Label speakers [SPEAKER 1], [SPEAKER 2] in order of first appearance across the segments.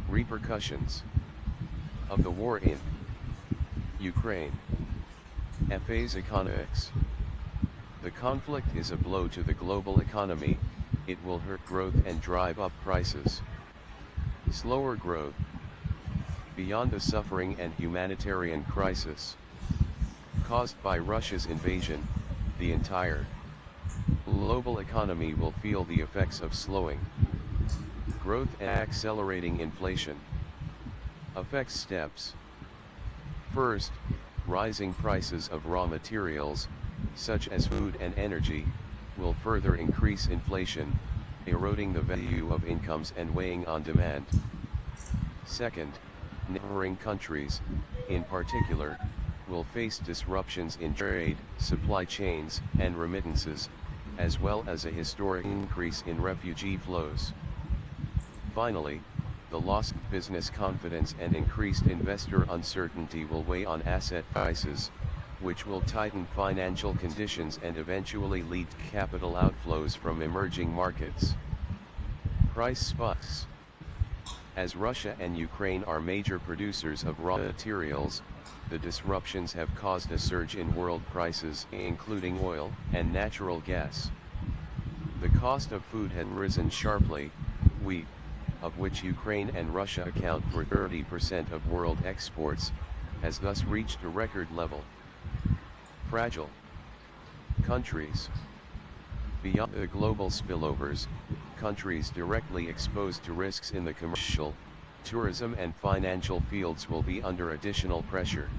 [SPEAKER 1] Repercussions of the war in Ukraine. FA's Economics. The conflict is a blow to the global economy. It will hurt growth and drive up prices. Slower growth. Beyond the suffering and humanitarian crisis caused by Russia's invasion, the entire global economy will feel the effects of slowing growth and accelerating inflation. Effects steps. First, rising prices of raw materials, such as food and energy, will further increase inflation, eroding the value of incomes and weighing on demand. Second, neighboring countries, in particular, will face disruptions in trade, supply chains, and remittances, as well as a historic increase in refugee flows. Finally, the loss of business confidence and increased investor uncertainty will weigh on asset prices, which will tighten financial conditions and eventually lead to capital outflows from emerging markets. Price spikes. As Russia and Ukraine are major producers of raw materials, the disruptions have caused a surge in world prices, including oil and natural gas. The cost of food had risen sharply. Wheat, of which Ukraine and Russia account for 30% of world exports, has thus reached a record level. Fragile countries. Beyond the global spillovers, countries directly exposed to risks in the commercial, tourism and financial fields will be under additional pressure.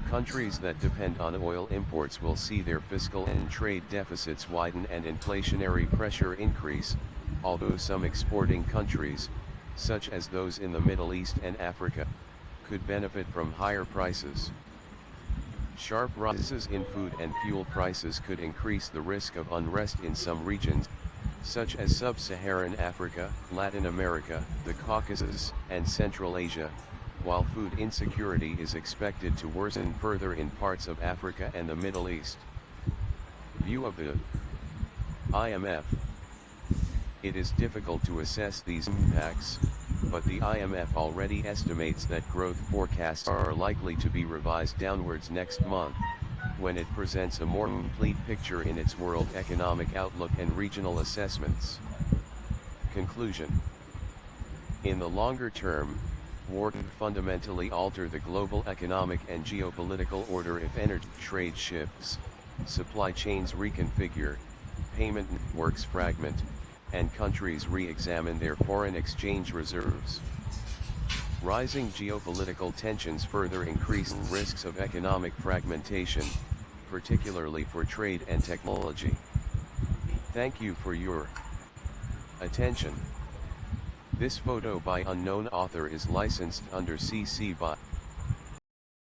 [SPEAKER 1] Countries that depend on oil imports will see their fiscal and trade deficits widen and inflationary pressure increase, although some exporting countries, such as those in the Middle East and Africa, could benefit from higher prices. Sharp rises in food and fuel prices could increase the risk of unrest in some regions, such as Sub-Saharan Africa, Latin America, the Caucasus, and Central Asia, while food insecurity is expected to worsen further in parts of Africa and the Middle East. View of the IMF. It is difficult to assess these impacts, but the IMF already estimates that growth forecasts are likely to be revised downwards next month, when it presents a more complete picture in its World Economic Outlook and regional assessments. Conclusion. In the longer term, war could fundamentally alter the global economic and geopolitical order if energy trade shifts, supply chains reconfigure, payment networks fragment, and countries re-examine their foreign exchange reserves. Rising geopolitical tensions further increase risks of economic fragmentation, particularly for trade and technology. Thank you for your attention. This photo by unknown author is licensed under CC BY